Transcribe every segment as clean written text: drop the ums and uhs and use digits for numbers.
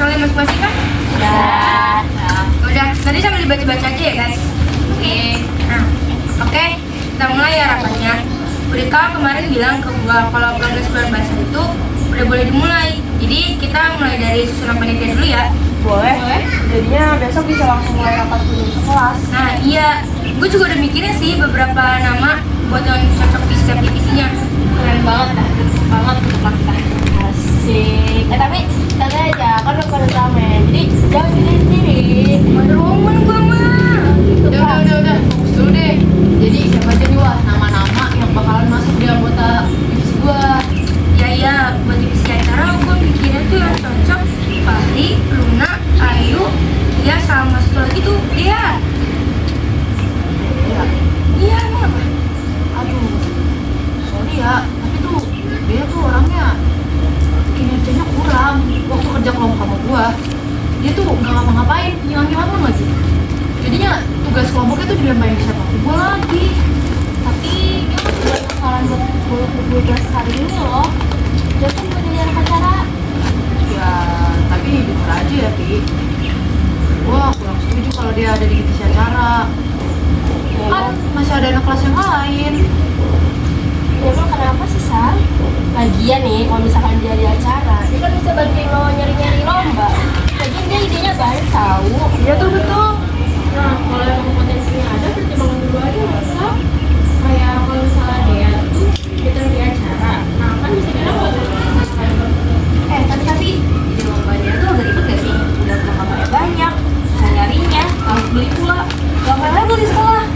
kalian masing-masing kan? Udah. Udah, nanti sambil dibaca-baca aja ya guys. Oke, kita mulai ya rapatnya. Rika kemarin bilang ke gua kalau progres bulan bahasa itu udah boleh dimulai. Jadi kita mulai dari susunan panitia dulu ya. Boleh. Jadinya besok bisa langsung mulai rapat dulu sekelas. Nah iya, gue juga udah mikirin sih beberapa nama buat yang cocok di setiap divisinya. Keren banget dah, banget untuk kita. Asik. Tapi santai aja, kan udah pada rame. Jadi jangan sendiri. Wonder Woman gua mah. Udah. Fokus dulu deh. Jadi siapa aja nih wah nama-nama yang bakalan masuk di anggota divisi gua. Ya, buat divisi acara gue mikirnya tuh yang cocok Fahri, Luna, Ayu, ya sama satu lagi tuh dia. Ya. Iya, emang apa? Aduh. Sorry ya, tapi tuh dia tuh orangnya kinerjanya kurang. Waktu kerja kelompok sama gua, dia tuh nggak ngapa-ngapain, ngilang-ngilangan lagi. Jadinya tugas kelompoknya tuh dilembarin ke siapa? Gua lagi. Tapi dia masih banyak kesalahan buat 12 hari ini loh. Dia kan buat jadi anak acara. Ya, tapi jujur aja ya, Pi. Gua kurang setuju kalau dia ada di divisi acara. Kan masih ada anak kelas yang lain. Ya emang kenapa sih, Sal? Lagian nih, kalau misalkan dia di acara, dia kan bisa bantuin lo nyari-nyari lomba. Lagian dia idenya baik tahu. Iya tuh betul. Nah, kalau emang potensinya ada, pertimbangan dulu aja nggak usah. Kayak kalau misalnya dia tuh kita di acara, nah kan bisa dibilang Tapi di lombanya tuh agak ribet gak sih? Udah perlengkapannya banyak, susah nyarinya, harus beli pula. Gampang level di sekolah.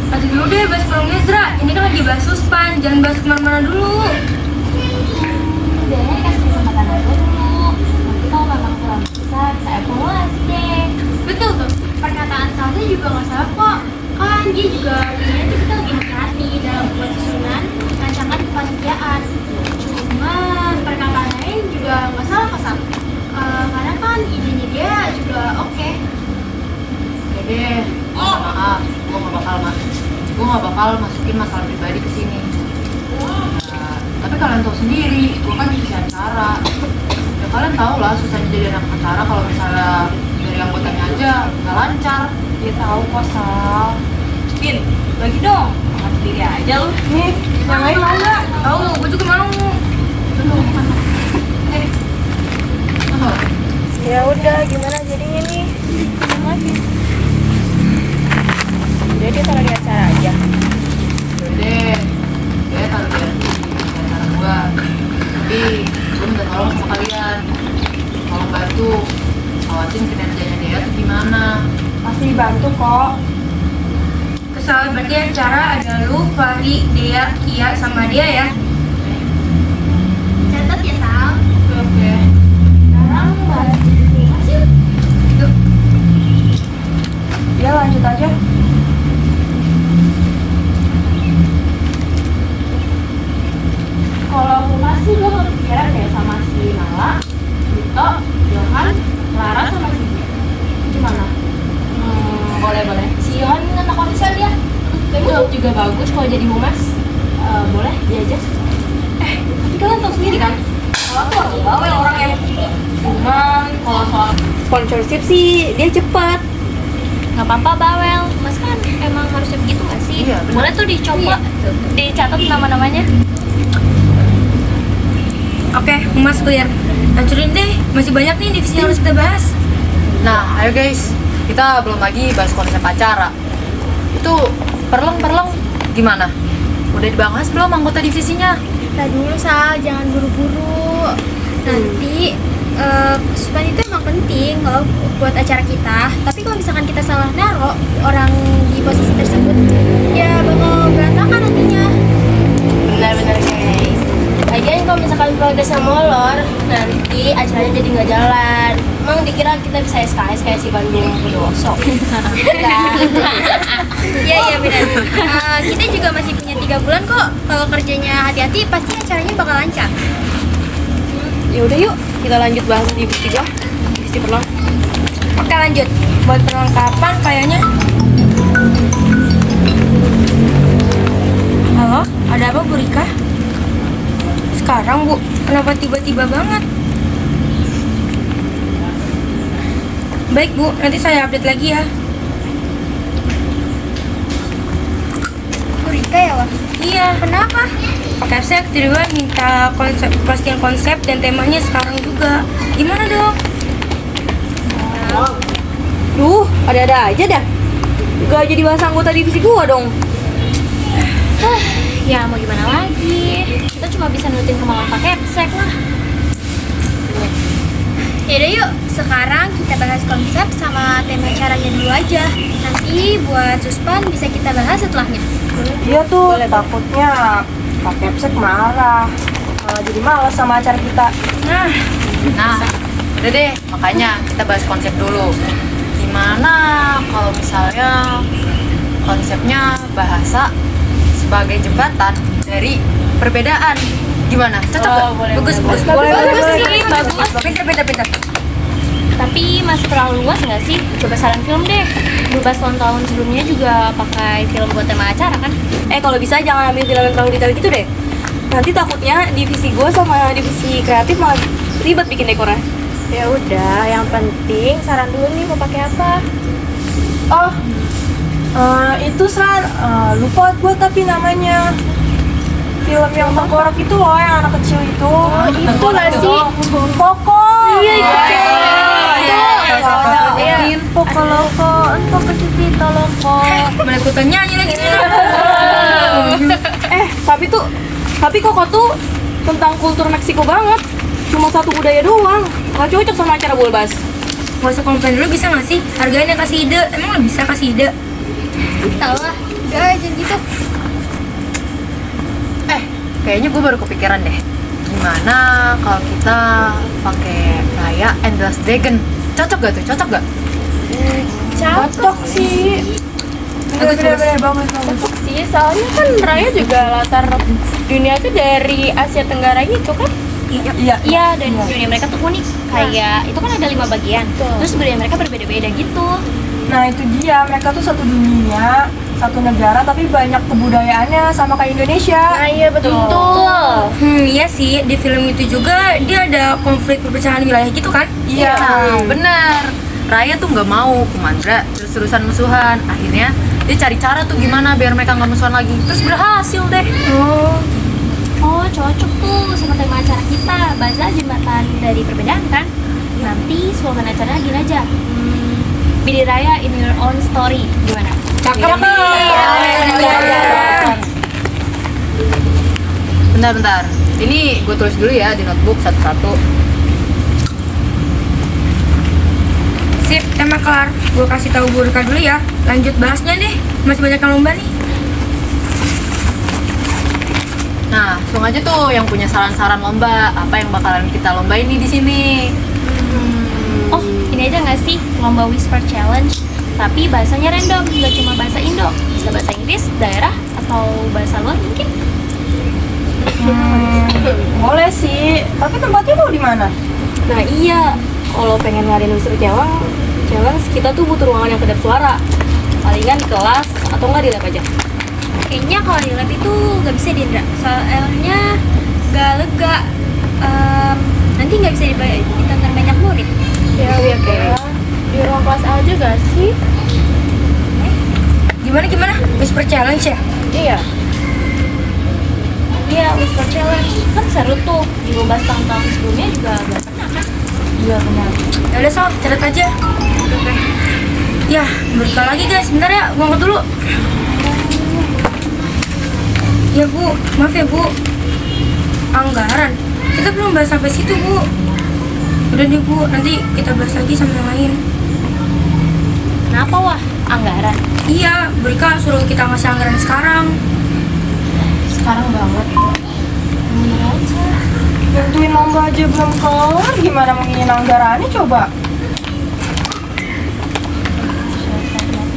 Nanti dulu deh bahas promnya Zra. Ini kan lagi bahas suspan, jangan bahas kemana-mana dulu. udah kasih kesempatan aja dulu. Nanti kalau memang kurang bisa, kita evaluasi deh. Betul tuh. Perkataan Salsa juga nggak salah kok. Kan dia juga bilangnya tuh kita lebih hati-hati dalam buat susunan rancangan kepanitiaan. Cuman perkataan lain juga nggak salah kok Sal. Karena kan idenya dia juga oke. Ya deh, maaf, gue gak bakal masukin masalah pribadi ke sini. Nah, tapi kalian tahu sendiri, gue kan divisi acara. Ya kalian tahu lah susahnya jadi anak acara kalau misalnya dari anggotanya aja nggak lancar. Dia tahu kok, Sal. Pin, bagi dong, makan sendiri aja lu. Nih, yang lain mau nggak? Tahu, gue juga mau. Ya udah, gimana jadinya nih? Jadi taruh di acara aja. Udah deh, taruh di acara gue. Tapi gue minta tolong sama kalian, tolong bantu awasin kinerjanya dia tuh gimana. Pasti dibantu kok. Kesalahan berarti acara ada lu, Fahri, Dea, Kia, sama dia ya. Catat ya Sal. Oke. Sekarang bahas divisi masih. Tuh. Ya lanjut aja. Kalau aku masih gue kepikiran deh sama si Nala, Vito, Johan, Lara sama si Dia. Gimana? Boleh. Si Johan anak komisar dia. Kayaknya juga bagus kalau jadi humas. Boleh dia aja. Tapi kalian tahu sendiri kan, kalau aku orang bawel orangnya. Cuman kalau soal Sponsorship sih dia cepat. Nggak apa-apa bawel. Mas kan emang harusnya begitu nggak sih? Iya, benar. Boleh tuh dicoba, dicatat nama-namanya. Oke, Mas clear. Hancurin deh, masih banyak nih divisi yang harus kita bahas. Nah, ayo guys, kita belum lagi bahas konsep acara. Itu perleng gimana? Udah dibahas belum anggota divisinya? Kita dulu Sal, jangan buru-buru. Nanti kesulitan itu emang penting loh buat acara kita. Tapi kalau misalkan kita salah naruh orang di posisi tersebut, ya bakal berantakan nantinya. Benar-benar guys. Lagian kalau misalkan progresnya molor, nanti acaranya jadi nggak jalan. Emang dikira kita bisa SKS kayak si Bandung Bondowoso? Iya benar. Kita juga masih punya 3 bulan kok. Kalau kerjanya hati-hati, pasti acaranya bakal lancar. Ya udah yuk, kita lanjut bahas divisi gua. Divisi perleng. Oke lanjut. Buat perlengkapan kayaknya. Halo, ada apa Bu Rika? Sekarang Bu, kenapa tiba-tiba banget? Baik Bu, nanti saya update lagi ya. Bu Rika ya, Wak? Iya. Kenapa? Pak Kepsek tiba-tiba minta kepastian konsep dan temanya sekarang juga. Gimana dong? Duh, ada-ada aja dah. Gak jadi bahas anggota divisi gua dong. Ya mau gimana lagi? Kita cuma bisa nurutin kemauan Pak Kepsek lah. Yaudah yuk, sekarang kita bahas konsep sama tema acaranya dulu aja. Nanti buat suspan bisa kita bahas setelahnya. Iya tuh, takutnya Pak Kepsek marah, malah jadi malas sama acara kita. Nah, udah deh, makanya kita bahas konsep dulu. Gimana kalau misalnya konsepnya bahasa sebagai jembatan dari perbedaan? Gimana? Cocok nggak? Bagus. Bagus sih, bagus. Pinter. Tapi masih terlalu luas nggak sih? Coba saran film deh. Beberapa tahun sebelumnya juga pakai film buat tema acara kan? Kalau bisa jangan ambil film yang terlalu detail gitu deh. Nanti takutnya divisi gua sama divisi kreatif malah ribet bikin dekornya. Ya udah, yang penting saran dulu nih mau pakai apa. Oh, itu lupa gue tapi namanya. Film yang tengkorak itu loh, yang anak kecil itu. Oh, itu nggak sih? Pokok. Iya, Pokok loko, entah kecil loko. Malah ikutan nyanyi lagi. Tapi Koko tuh tentang kultur Meksiko banget. Cuma satu budaya doang. Gak cocok sama acara Bulbas. Gak usah komplain dulu bisa gak sih? Harganya kasih ide, emang lo bisa kasih ide? Tahu lah, udah aja gitu. Kayaknya gue baru kepikiran deh. Gimana kalau kita pakai Raya and the Last Dragon? Cocok gak tuh? Cocok gak? Cocok sih. Bagus. Cocok sih, soalnya kan Raya juga latar dunia tuh dari Asia Tenggara gitu kan. Iya, dan dunia mereka tuh unik. Kayak itu kan ada 5 bagian. Terus budaya mereka berbeda-beda gitu. Nah itu dia, mereka tuh satu dunia, satu negara tapi banyak kebudayaannya sama kayak Indonesia. Nah iya betul. Iya sih, di film itu juga dia ada konflik perpecahan wilayah gitu kan? Iya. Bener. Raya tuh nggak mau ke Mandra, terus-terusan musuhan. Akhirnya dia cari cara tuh gimana biar mereka nggak musuhan lagi. Terus berhasil deh. Oh, cocok tuh sama tema acara kita. Bahasa jembatan dari perbedaan kan? Nanti slogan acaranya gini aja. Bidi Raya in your own story. Gimana? Cakep. Bentar. Ini gue tulis dulu ya di notebook satu-satu. Sip, tema kelar. Gue kasih tahu Bu Rika dulu ya. Lanjut bahasnya deh. Masih banyak yang lomba nih. Nah, langsung aja tuh yang punya saran-saran lomba. Apa yang bakalan kita lombain nih di sini? Oh, ini aja nggak sih lomba Whisper Challenge? Tapi bahasanya random, nggak cuma bahasa Indo. Bisa bahasa Inggris, daerah, atau bahasa luar mungkin. Boleh sih, tapi tempatnya mau di mana? Nah iya, kalau pengen ngadain Whisper Challenge kita tuh butuh ruangan yang kedap suara. Palingan di kelas atau nggak di lab aja. Kayaknya kalau di lab itu nggak bisa Dindra, soalnya nggak lega. Nanti nggak bisa ditonton banyak murid. Ya di ruang kelas aja gak sih? Gimana? Whisper Challenge ya? Iya. Iya, Whisper Challenge kan seru tuh. Di 15 tahun-tahun sebelumnya juga nggak pernah kan? Iya benar. Ya udah Sol, catat aja. Oke. Ya, berkah lagi guys. Bentar ya, gua angkat dulu. Ya Bu, maaf ya Bu. Anggaran. Kita belum bahas sampai situ Bu. Udah deh Bu, nanti kita bahas lagi sama yang lain. Kenapa wah? Anggaran. Iya, Bu Rika suruh kita ngasih anggaran sekarang. Sekarang banget. Nentuin lomba aja belum kelar, gimana mau ingin anggarannya coba?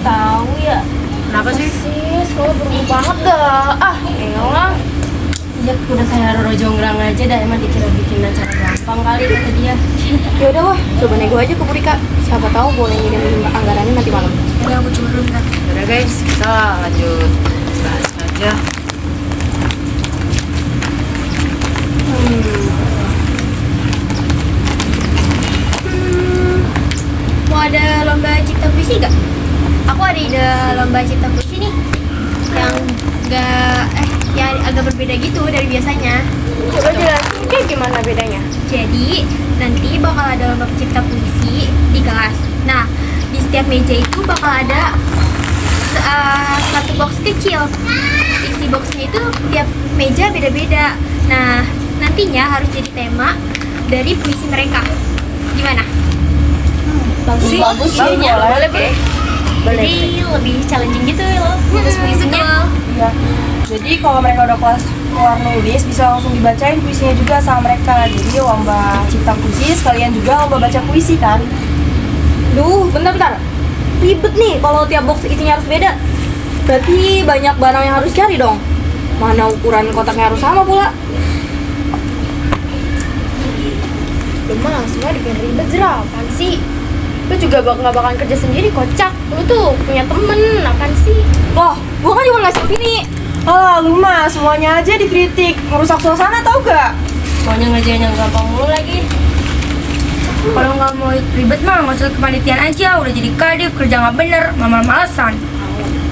Tahu ya. Kenapa sih? Sekolah berubah banget dah. Elah. Ya udah kayak Roro Jonggrang aja dah, emang dikira bikin acara gampang kali kata dia. Ya udah wah, coba nego aja ke Bu Rika. Siapa tahu boleh ngirim anggarannya nanti malam. Udah aku coba dulu bentar. Udah guys, kita lanjut bahas aja. Mau ada gitu dari biasanya. Coba jelasin kayak gimana bedanya? Jadi nanti bakal ada lomba pencipta puisi di kelas. Nah, di setiap meja itu bakal ada satu box kecil. Isi boxnya itu tiap meja beda-beda. Nah, nantinya harus jadi tema dari puisi mereka. Gimana? Bagus sih. Boleh. Jadi lebih challenging gitu loh. Nulis puisinya. Iya. Jadi kalau mereka udah keluar nulis bisa langsung dibacain puisinya juga sama mereka. Jadi lomba cipta puisi sekalian juga lomba baca puisi kan. Duh, bentar. Ribet nih kalau tiap box isinya harus beda. Berarti banyak barang yang harus cari dong. Mana ukuran kotaknya harus sama pula. Lu mah semua dibikin ribet, Zra. Apaan sih? Lu juga nggak bakalan kerja sendiri, kocak. Lu tuh punya temen, apaan sih? Loh, gua kan cuma ngasih opini. Oh, lu mah semuanya aja dikritik, ngerusak suasana tau gak? Maunya ngerjain yang gampang mulu lagi. Kalau nggak mau ribet mah nggak usah kepanitiaan aja, udah jadi kadif, kerja nggak bener, malas-malasan.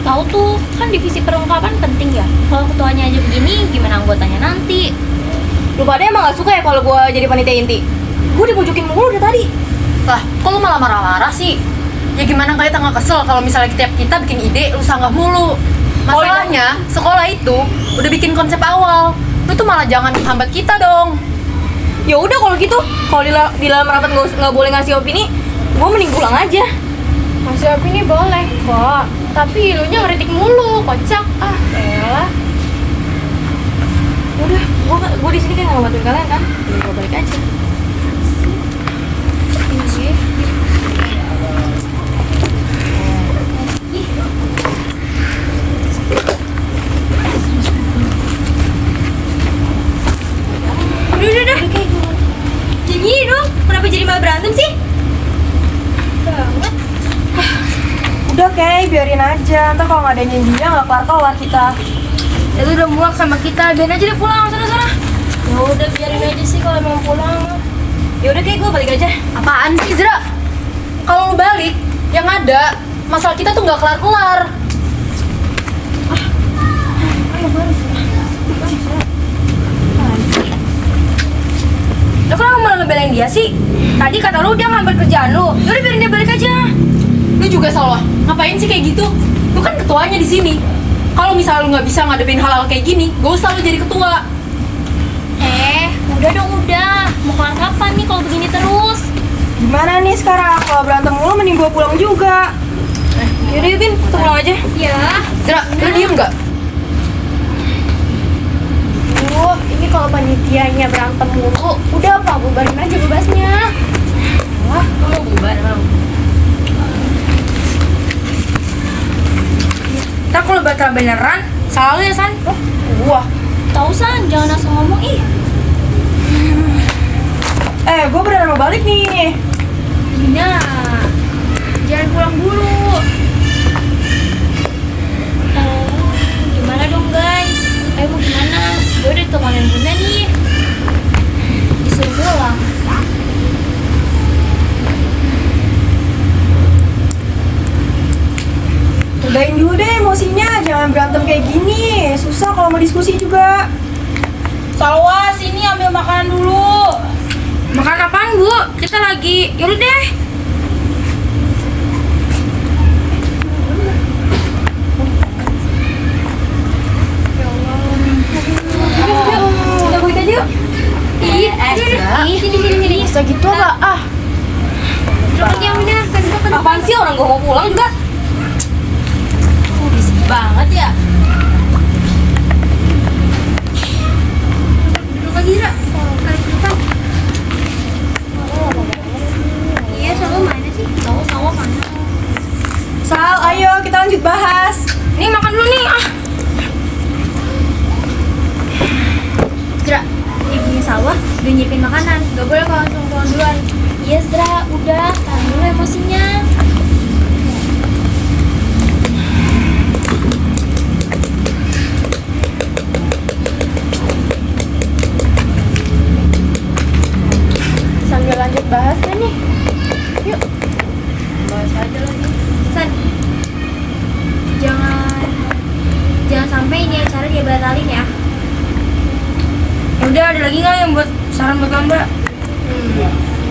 Tahu tuh, kan divisi perlengkapan penting ya. Kalau ketuanya aja begini, gimana anggotanya nanti? Lu pada emang gak suka ya kalau gua jadi panitia inti? Gua dipujukin mulu dari tadi. Lah, kok lu malah marah-marah sih? Ya gimana kali nggak kesel kalau misalnya kita bikin ide, lu sanggah mulu. Masalahnya, sekolah itu udah bikin konsep awal. Lu tuh malah jangan hambat kita dong. Ya udah kalau gitu, kalau di dalam rapat nggak boleh ngasih opini, gua mending pulang aja. Masih opini boleh kok, tapi lu nya ngeritik mulu, kocak. Ah, elah. Udah, gua di sini kan nggak ngebantuin kalian kan? Jadi gua balik aja. Udah. Jadi dong, kenapa jadi malah berantem sih? Banget. Udah kayak biarin aja, ntar kalau nggak ada janjinya nggak kelar kita. Itu udah muak sama kita, biarin aja deh pulang sana. Ya udah biarin aja sih kalau mau pulang. Ya udah kayak gua balik aja. Apaan sih, Zra? Kalau lu balik, yang ada masalah kita tuh nggak kelar-kelar. Lo kenapa malah ngebelain dia sih? Tadi kata lu dia ngambil kerjaan lu, yaudah biarin dia balik aja. Lu juga salah. Ngapain sih kayak gitu? Lu kan ketuanya di sini. Kalau misalnya lu nggak bisa ngadepin hal-hal kayak gini, gak usah lu jadi ketua. Udah dong udah. Mau kelar kapan nih kalau begini terus? Gimana nih sekarang? Kalau berantem mulu mending gua pulang juga. Yaudah yuk Bin, kita pulang aja. Ya. Zra, lu diem nggak? Ini kalau panitianya berantem mulu, udah apa, bubarin aja bebasnya. Wah, lu mau bubar emang? Ntar kalau batal beneran, salah lu ya San? Gua. Tahu San, jangan asal ngomong ih. Gua beneran mau balik nih. Gina, jangan pulang dulu. Gimana dong guys? Ayo mau gimana? Gue udah ditemanin Bunda nih. Disuruh pulang. Udahin dulu deh emosinya, jangan berantem kayak gini. Susah kalau mau diskusi juga. Salwa, sini ambil makanan dulu. Makan apaan Bu? Kita lagi, yaudah deh. Kita balik aja yuk. Sini. Bisa gitu nggak? Duduk yang benar, duduk. Apaan sih orang gue mau pulang juga? Berisik banget ya. Duduk lagi, Ra. Tarik ke depan. Iya, selalu mana sih? Tahu sama mana? Sal, ayo kita lanjut bahas. Nih makan dulu nih. Zra, ibunya Salwa udah nyiapin makanan. Gak boleh kalau langsung pulang duluan. Iya Zra, udah tahan dulu emosinya. Sambil lanjut bahas kan nih. Yuk. Bahas aja lagi. San, jangan sampai ini acara dia batalin ya. Udah ada lagi nggak yang buat saran buat lomba?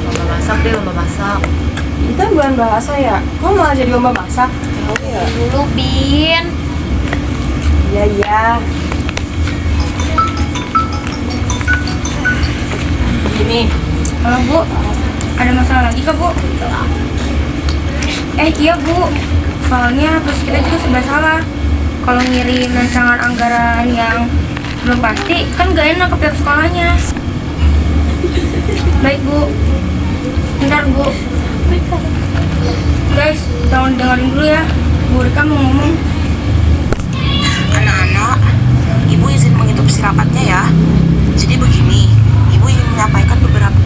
Lomba masak deh, lomba masak. Ini kan bulan bahasa ya. Kok malah jadi lomba masak? Dulu Bin. Iya iya. Gini, Halo Bu, ada masalah lagi kah Bu? Iya Bu, soalnya terus kita juga serba salah. Kalau ngirim rancangan anggaran yang belum pasti, kan gak enak ke pihak sekolahnya. Baik Bu, bentar Bu. Guys, tolong dengerin dulu ya. Bu Rika mau ngomong. Anak-anak, Ibu izin menginterupsi rapatnya ya. Jadi begini, Ibu ingin menyampaikan beberapa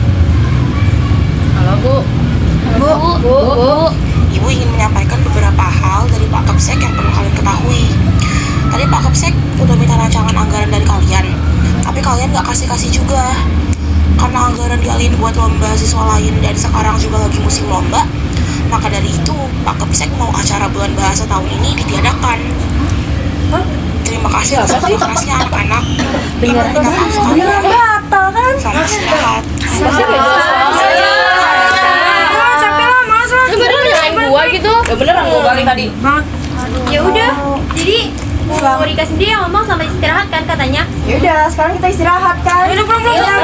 Halo Bu. Bu. Ibu ingin menyampaikan beberapa hal dari Pak Kapsek yang perlu kalian ketahui. Tadi Pak Kapsek udah minta rancangan anggaran dari kalian, tapi kalian nggak kasih juga. Karena anggaran dialihin buat lomba siswa lain dan sekarang juga lagi musim lomba, maka dari itu Pak Kapsek mau acara bulan bahasa tahun ini ditiadakan. Terima kasih atas kerasnya anak-anak. Ibu minta maaf sekali ya. batal kan? Selamat istirahat. Capek lah, males lah. Beneran nyalain gua gitu. Ya beneran gue balik tadi. Banget. Ya udah, jadi mau Rika sendiri yang ngomong sama istirahat kan katanya. Ya udah, sekarang kita istirahat kan? Udah pulang.